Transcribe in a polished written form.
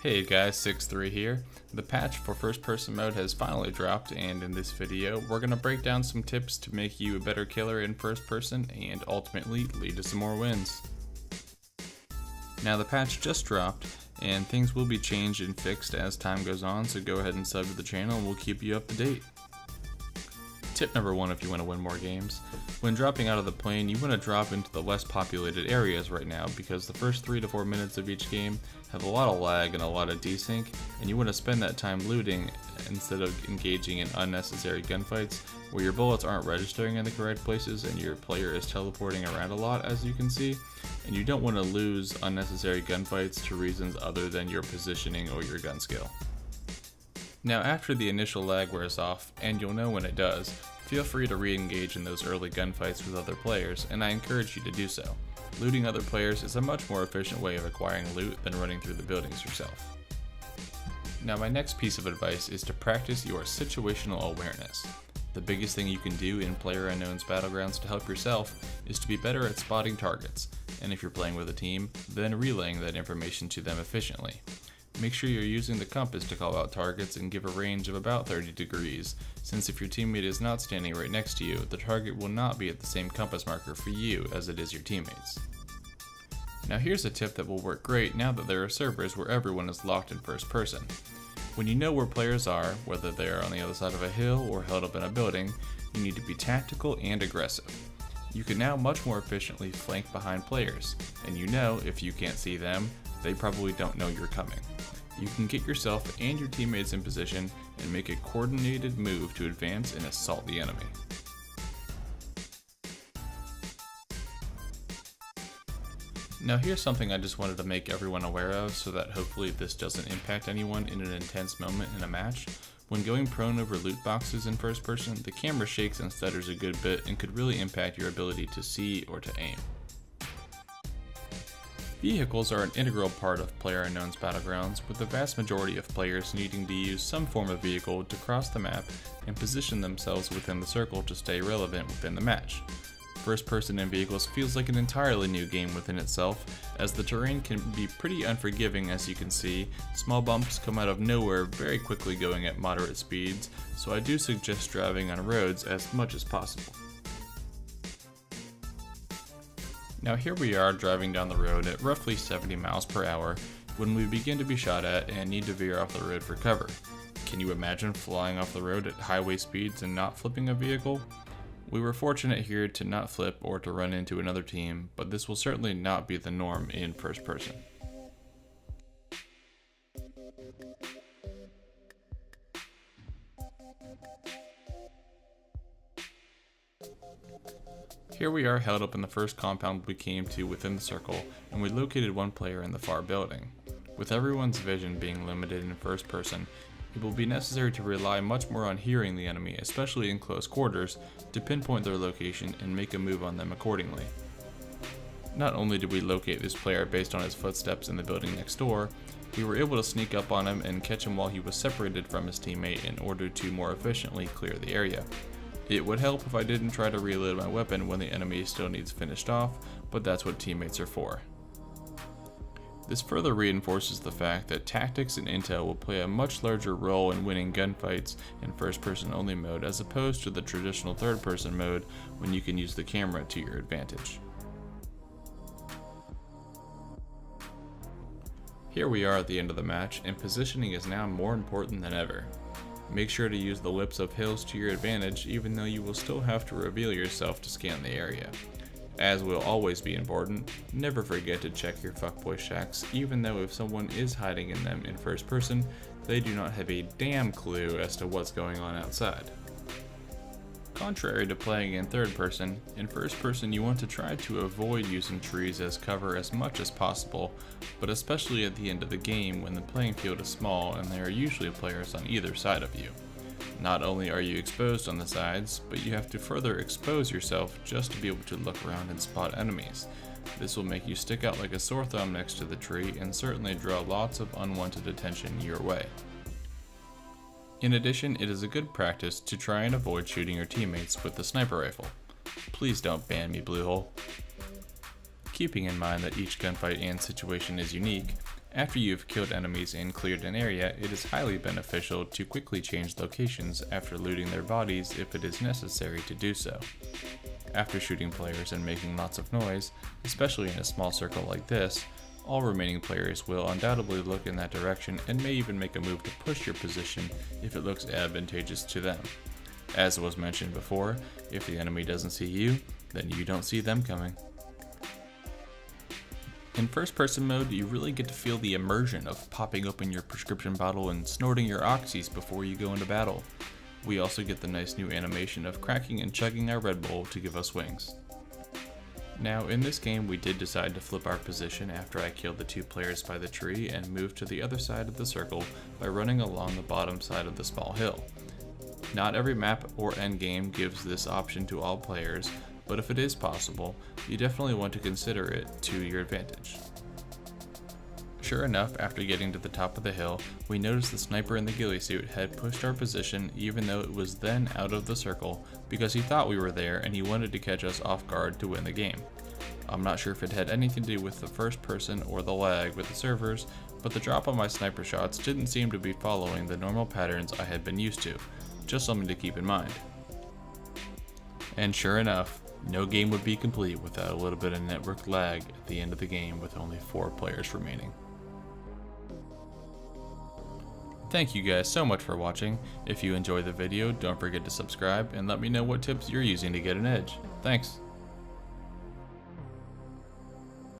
Hey guys, 6-3 here. The patch for first person mode has finally dropped, and in this video we're going to break down some tips to make you a better killer in first person and ultimately lead to some more wins. Now the patch just dropped and things will be changed and fixed as time goes on, so go ahead and sub to the channel and we'll keep you up to date. Tip number 1 if you want to win more games. When dropping out of the plane, you want to drop into the less populated areas right now because the first 3 to 4 minutes of each game have a lot of lag and a lot of desync, and you want to spend that time looting instead of engaging in unnecessary gunfights where your bullets aren't registering in the correct places and your player is teleporting around a lot, as you can see, and you don't want to lose unnecessary gunfights to reasons other than your positioning or your gun skill. Now after the initial lag wears off, and you'll know when it does, feel free to re-engage in those early gunfights with other players, and I encourage you to do so. Looting other players is a much more efficient way of acquiring loot than running through the buildings yourself. Now my next piece of advice is to practice your situational awareness. The biggest thing you can do in PlayerUnknown's Battlegrounds to help yourself is to be better at spotting targets, and if you're playing with a team, then relaying that information to them efficiently. Make sure you're using the compass to call out targets and give a range of about 30 degrees, since if your teammate is not standing right next to you, the target will not be at the same compass marker for you as it is your teammates. Now here's a tip that will work great now that there are servers where everyone is locked in first person. When you know where players are, whether they are on the other side of a hill or held up in a building, you need to be tactical and aggressive. You can now much more efficiently flank behind players, and you know if you can't see them, they probably don't know you're coming. You can get yourself and your teammates in position and make a coordinated move to advance and assault the enemy. Now here's something I just wanted to make everyone aware of so that hopefully this doesn't impact anyone in an intense moment in a match. When going prone over loot boxes in first person, the camera shakes and stutters a good bit and could really impact your ability to see or to aim. Vehicles are an integral part of PlayerUnknown's Battlegrounds, with the vast majority of players needing to use some form of vehicle to cross the map and position themselves within the circle to stay relevant within the match. First person in vehicles feels like an entirely new game within itself, as the terrain can be pretty unforgiving. As you can see, small bumps come out of nowhere very quickly going at moderate speeds, so I do suggest driving on roads as much as possible. Now here we are driving down the road at roughly 70 miles per hour when we begin to be shot at and need to veer off the road for cover. Can you imagine flying off the road at highway speeds and not flipping a vehicle? We were fortunate here to not flip or to run into another team, but this will certainly not be the norm in first person. Here we are held up in the first compound we came to within the circle, and we located one player in the far building. With everyone's vision being limited in first person, it will be necessary to rely much more on hearing the enemy, especially in close quarters, to pinpoint their location and make a move on them accordingly. Not only did we locate this player based on his footsteps in the building next door, we were able to sneak up on him and catch him while he was separated from his teammate in order to more efficiently clear the area. It would help if I didn't try to reload my weapon when the enemy still needs finished off, but that's what teammates are for. This further reinforces the fact that tactics and intel will play a much larger role in winning gunfights in first person only mode as opposed to the traditional third person mode when you can use the camera to your advantage. Here we are at the end of the match, and positioning is now more important than ever. Make sure to use the lips of hills to your advantage, even though you will still have to reveal yourself to scan the area. As will always be important, never forget to check your fuckboy shacks, even though if someone is hiding in them in first person, they do not have a damn clue as to what's going on outside. Contrary to playing in third person, in first person you want to try to avoid using trees as cover as much as possible, but especially at the end of the game when the playing field is small and there are usually players on either side of you. Not only are you exposed on the sides, but you have to further expose yourself just to be able to look around and spot enemies. This will make you stick out like a sore thumb next to the tree and certainly draw lots of unwanted attention your way. In addition, it is a good practice to try and avoid shooting your teammates with the sniper rifle. Please don't ban me, Bluehole. Keeping in mind that each gunfight and situation is unique, After you've killed enemies and cleared an area, it is highly beneficial to quickly change locations after looting their bodies if it is necessary to do so. After shooting players and making lots of noise, especially in a small circle like this, all remaining players will undoubtedly look in that direction and may even make a move to push your position if it looks advantageous to them. As was mentioned before, if the enemy doesn't see you, then you don't see them coming. In first person mode, you really get to feel the immersion of popping open your prescription bottle and snorting your oxys before you go into battle. We also get the nice new animation of cracking and chugging our Red Bull to give us wings. Now in this game we did decide to flip our position after I killed the 2 players by the tree and moved to the other side of the circle by running along the bottom side of the small hill. Not every map or endgame gives this option to all players, but if it is possible, you definitely want to consider it to your advantage. Sure enough, after getting to the top of the hill, we noticed the sniper in the ghillie suit had pushed our position even though it was then out of the circle because he thought we were there and he wanted to catch us off guard to win the game. I'm not sure if it had anything to do with the first person or the lag with the servers, but the drop of my sniper shots didn't seem to be following the normal patterns I had been used to. Just something to keep in mind. And sure enough, no game would be complete without a little bit of network lag at the end of the game with only 4 players remaining. Thank you guys so much for watching. If you enjoyed the video, don't forget to subscribe and let me know what tips you're using to get an edge. Thanks.